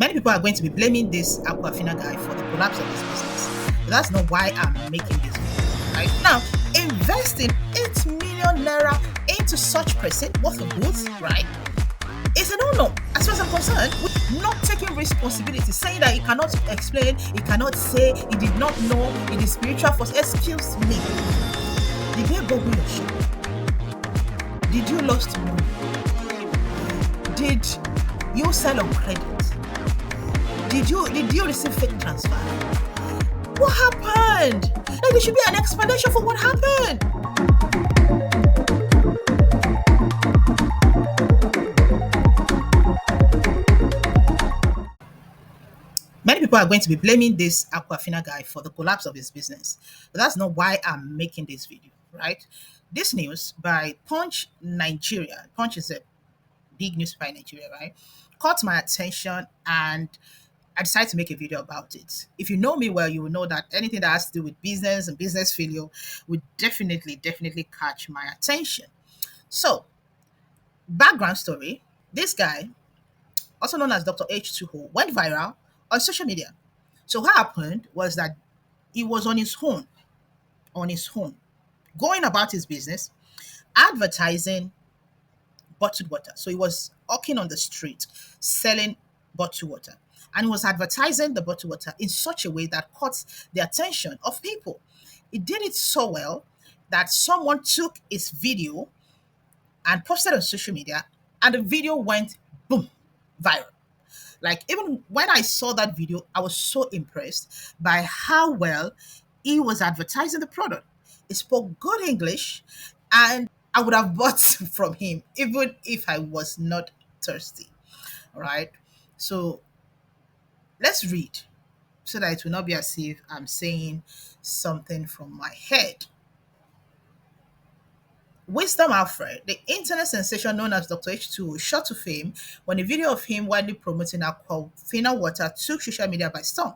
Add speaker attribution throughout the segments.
Speaker 1: Many people are going to be blaming this Aquafina guy for the collapse of his business. But that's not why I'm making this video. Right now, investing 8 million naira into such person worth of goods, right, is a no-no. As far as I'm concerned, with not taking responsibility, saying that he cannot explain, he cannot say, he did not know, it is spiritual force. Excuse me. Did they bubble your ship? Did you lost money? Did you sell on credit? Did you receive fake transfer? What happened? Like there should be an explanation for what happened. Many people are going to be blaming this Aquafina guy for the collapse of his business. But that's not why I'm making this video, right? This news by Punch Nigeria, Punch is a big newspaper in Nigeria, right? Caught my attention and I decided to make a video about it. If you know me well, you will know that anything that has to do with business and business failure would definitely catch my attention. So, background story, this guy, also known as Dr. H2O, went viral on social media. So what happened was that he was on his own, going about his business, advertising bottled water. So he was walking on the street selling bottled water. And he was advertising the bottled water in such a way that caught the attention of people. He did it so well that someone took his video and posted on social media, and the video went boom, viral. Like, even when I saw that video, I was so impressed by how well he was advertising the product. He spoke good English, and I would have bought from him even if I was not thirsty. All right. So let's read so that it will not be as if I'm saying something from my head. Wisdom Alfred, the internet sensation known as Dr. H2, shot to fame when a video of him widely promoting Aquafina water took social media by storm.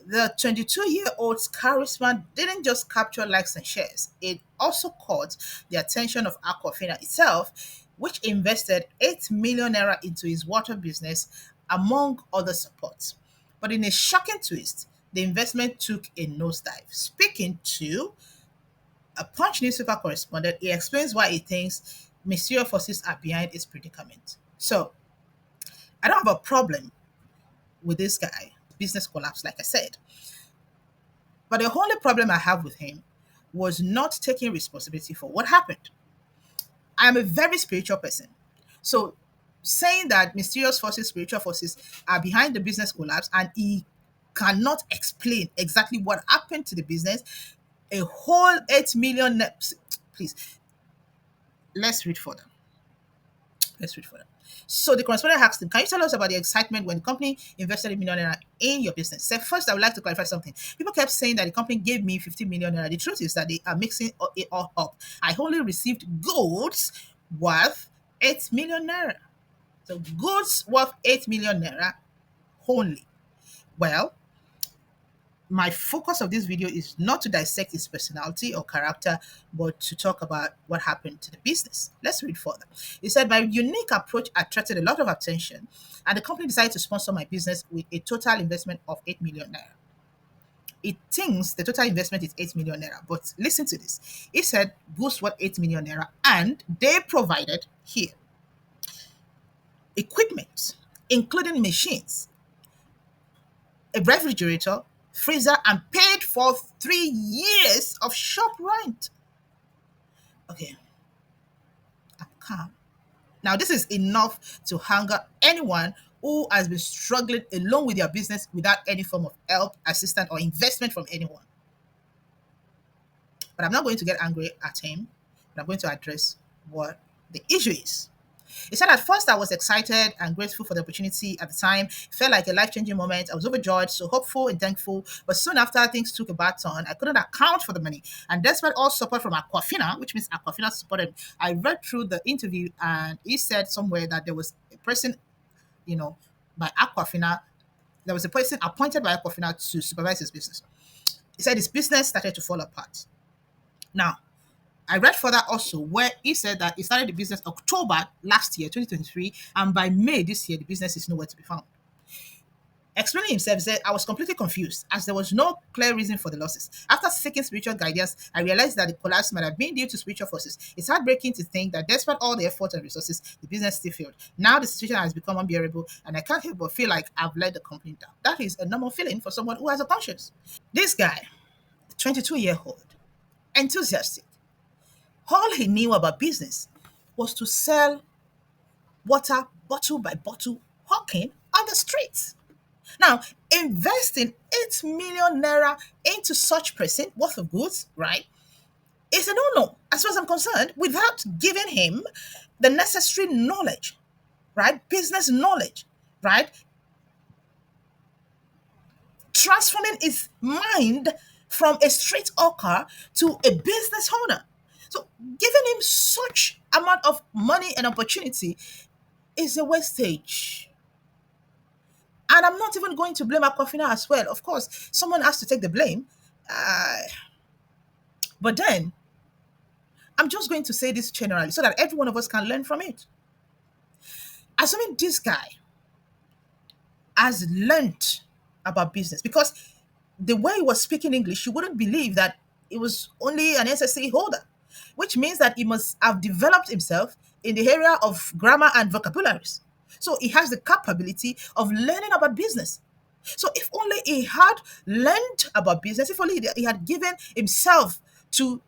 Speaker 1: The 22-year-old's charisma didn't just capture likes and shares, it also caught the attention of Aquafina itself, which invested 8 million naira into his water business, among other supports. But in a shocking twist, the investment took a nosedive. Speaking to a Punch newspaper correspondent, he explains why he thinks mysterious forces are behind his predicament. So, I don't have a problem with this guy. Business collapse, like I said. But the only problem I have with him was not taking responsibility for what happened. I'm a very spiritual person. So, saying that mysterious forces, spiritual forces are behind the business collapse and he cannot explain exactly what happened to the business, a whole 8 million. Please, let's read further. Let's read further. So the correspondent asked him, can you tell us about the excitement when the company invested a million naira in your business? Said, first, I would like to clarify something. People kept saying that the company gave me 50 million naira. The truth is that they are mixing it all up. I only received goods worth 8 million naira. So goods worth 8 million naira only. Well, my focus of this video is not to dissect his personality or character, but to talk about what happened to the business. Let's read further. He said, my unique approach attracted a lot of attention, and the company decided to sponsor my business with a total investment of 8 million naira. It thinks the total investment is 8 million naira, but listen to this. He said, boost what 8 million naira, and they provided here equipment, including machines, a refrigerator, freezer, and paid for 3 years of shop rent. Okay, I'm calm. Now, this is enough to anger anyone who has been struggling alone with their business without any form of help, assistance, or investment from anyone. But I'm not going to get angry at him, but I'm going to address what the issue is. He said, at first, I was excited and grateful for the opportunity at the time. It felt like a life changing moment. I was overjoyed, so hopeful and thankful. But soon after, things took a bad turn. I couldn't account for the money. And despite all support from Aquafina, which means Aquafina supported, I read through the interview and he said somewhere that there was a person, you know, by Aquafina, there was a person appointed by Aquafina to supervise his business. He said his business started to fall apart. Now, I read further also where he said that he started the business October last year, 2023, and by May this year, the business is nowhere to be found. Explaining himself, he said, I was completely confused as there was no clear reason for the losses. After seeking spiritual guidance, I realized that the collapse might have been due to spiritual forces. It's heartbreaking to think that despite all the effort and resources, the business still failed. Now the situation has become unbearable, and I can't help but feel like I've let the company down. That is a normal feeling for someone who has a conscience. This guy, 22-year-old, enthusiastic, all he knew about business was to sell water bottle by bottle, hawking on the streets. Now, investing 8 million naira into such person worth of goods, right, is a no-no, as far as I'm concerned, without giving him the necessary knowledge, right, business knowledge, right, transforming his mind from a street hawker to a business owner. So, giving him such amount of money and opportunity is a wastage. And I'm not even going to blame Aquafina as well. Of course, someone has to take the blame. Uh, but then, I'm just going to say this generally so that every one of us can learn from it. Assuming this guy has learned about business, because the way he was speaking English, you wouldn't believe that he was only an SSC holder, which means that he must have developed himself in the area of grammar and vocabularies. So he has the capability of learning about business. So if only he had learned about business, if only he had given himself to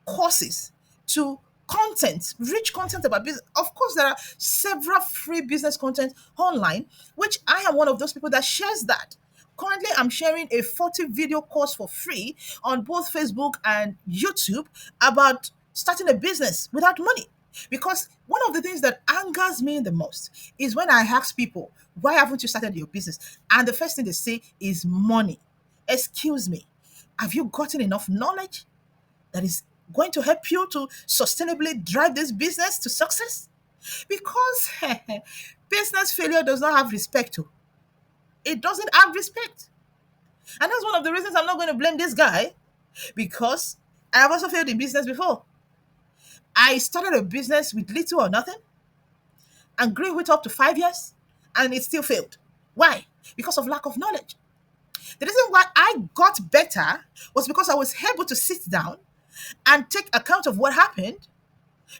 Speaker 1: courses, to content, rich content about business. Of course, there are several free business content online, which I am one of those people that shares that. Currently, I'm sharing a 40 video course for free on both Facebook and YouTube about starting a business without money. Because one of the things that angers me the most is when I ask people, why haven't you started your business? And the first thing they say is money. Excuse me. Have you gotten enough knowledge that is going to help you to sustainably drive this business to success? Because business failure does not have respect. It doesn't have respect. And that's one of the reasons I'm not going to blame this guy, because I have also failed in business before. I started a business with little or nothing and grew it up to 5 years, and it still failed. Why? Because of lack of knowledge. The reason why I got better was because I was able to sit down and take account of what happened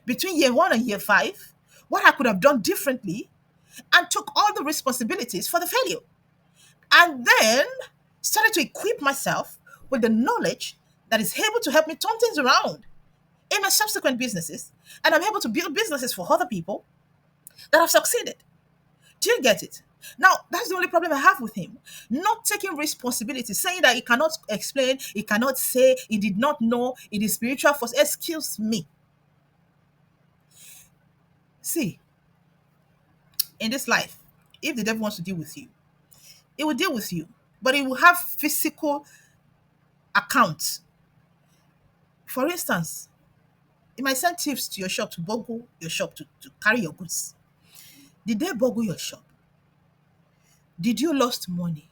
Speaker 1: between year one and year five, what I could have done differently, and took all the responsibilities for the failure. And then started to equip myself with the knowledge that is able to help me turn things around in my subsequent businesses. And I'm able to build businesses for other people that have succeeded. Do you get it? Now, that's the only problem I have with him. Not taking responsibility, saying that he cannot explain, he cannot say, he did not know, it is spiritual force. Excuse me. See, in this life, if the devil wants to deal with you, it will deal with you, but it will have physical accounts. For instance, it might send thieves to your shop to boggle your shop to carry your goods. Did they boggle your shop? Did you lost money?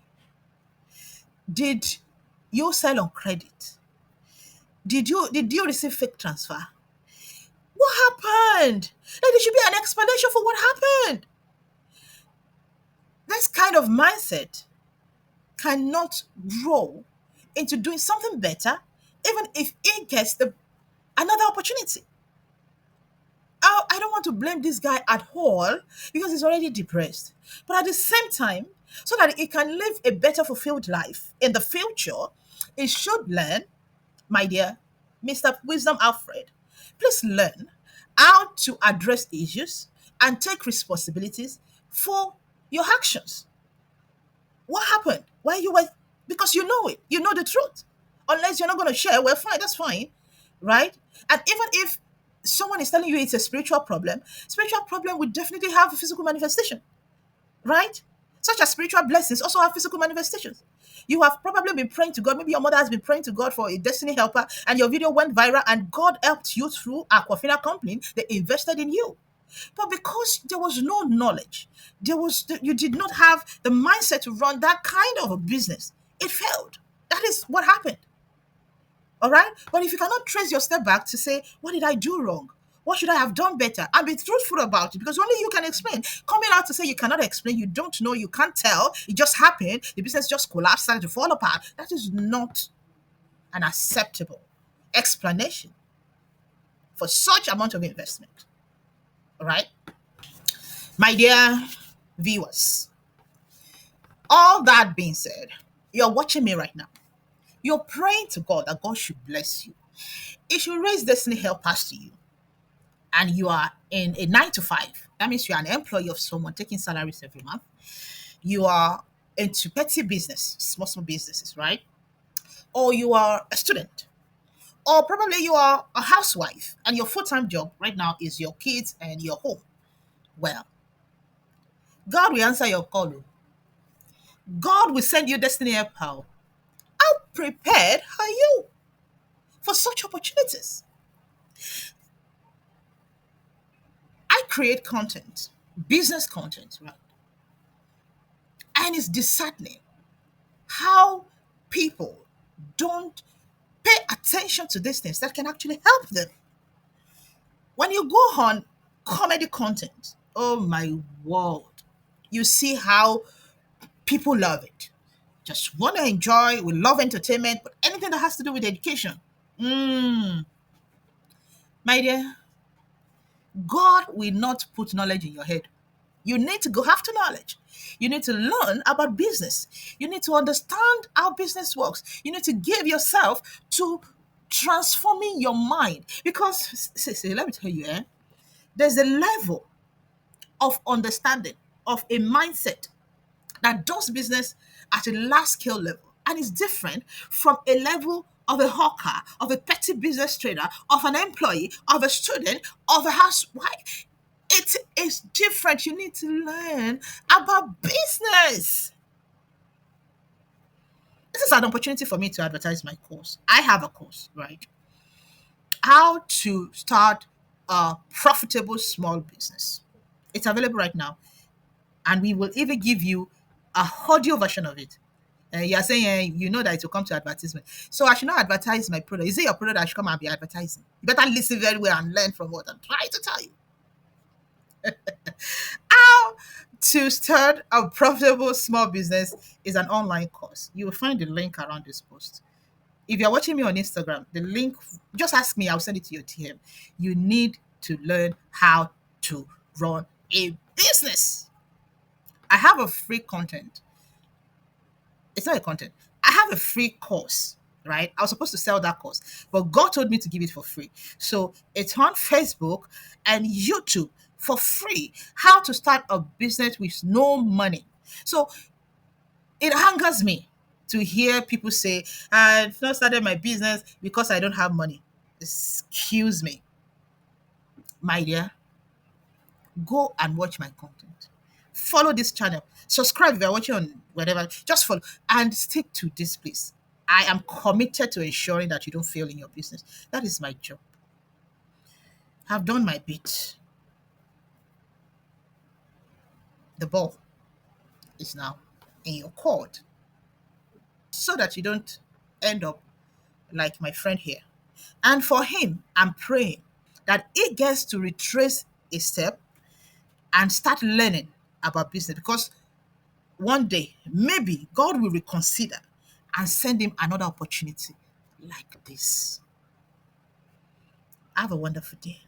Speaker 1: Did you sell on credit? Did you receive fake transfer? What happened? Like, there should be an explanation for what happened. This kind of mindset cannot grow into doing something better, even if it gets another opportunity. I don't want to blame this guy at all because he's already depressed. But at the same time, so that he can live a better fulfilled life in the future, he should learn, my dear Mr. Wisdom Alfred, please learn how to address issues and take responsibilities for your actions. What happened? Why you were, because you know it, you know the truth. Unless you're not going to share, well, fine, that's fine, right? And even if someone is telling you it's a spiritual problem will definitely have a physical manifestation, right? Such as spiritual blessings also have physical manifestations. You have probably been praying to God. Maybe your mother has been praying to God for a destiny helper, and your video went viral, and God helped you through Aquafina company. They invested in you. But because there was no knowledge, you did not have the mindset to run that kind of a business. It failed. That is what happened. All right. But if you cannot trace your step back to say, what did I do wrong? What should I have done better? And be truthful about it, because only you can explain. Coming out to say you cannot explain, you don't know, you can't tell, it just happened, the business just collapsed, started to fall apart. That is not an acceptable explanation for such amount of investment. All right, my dear viewers, all that being said, you're watching me right now. You're praying to God that God should bless you. It should raise destiny helpers to you. And you are in a 9 to 5. That means you're an employee of someone taking salaries every month. You are into petty business, small businesses, right? Or you are a student. Or probably you are a housewife and your full-time job right now is your kids and your home. Well, God will answer your call. Oh. God will send you destiny help. How prepared are you for such opportunities? I create content, business content, right? And it's disheartening how people don't pay attention to these things that can actually help them. When you go on comedy content, oh my word, you see how people love it. Just want to enjoy, we love entertainment, but anything that has to do with education, mm, my dear, God will not put knowledge in your head. You need to go after knowledge. You need to learn about business. You need to understand how business works. You need to give yourself to transforming your mind. Because, see, let me tell you, there's a level of understanding, of a mindset that does business at a large scale level. And it's different from a level of a hawker, of a petty business trader, of an employee, of a student, of a housewife. It is different. You need to learn about business. This is an opportunity for me to advertise my course. I have a course, right? How to start a profitable small business. It's available right now, and we will even give you a audio version of it. You're saying you know that it will come to advertisement. So I should not advertise my product. Is it your product I should come and be advertising? You better listen very well and learn from what I'm trying to tell you. How to start a profitable small business is an online course. You will find the link around this post. If you're watching me on Instagram, the link, just ask me, I'll send it to your TM. You need to learn how to run a business. I have a free content. It's not a content. I have a free course, right? I was supposed to sell that course, but God told me to give it for free. So it's on Facebook and YouTube for free. How to start a business with no money. So it angers me to hear people say, I've not started my business because I don't have money. Excuse me, my dear. Go and watch my content. Follow this channel. Subscribe if you're watching on whatever. Just follow and stick to this place. I am committed to ensuring that you don't fail in your business. That is my job. I've done my bit. The ball is now in your court so that you don't end up like my friend here. And for him, I'm praying that he gets to retrace a step and start learning about business, because one day, maybe God will reconsider and send him another opportunity like this. Have a wonderful day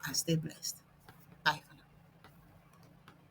Speaker 1: and stay blessed.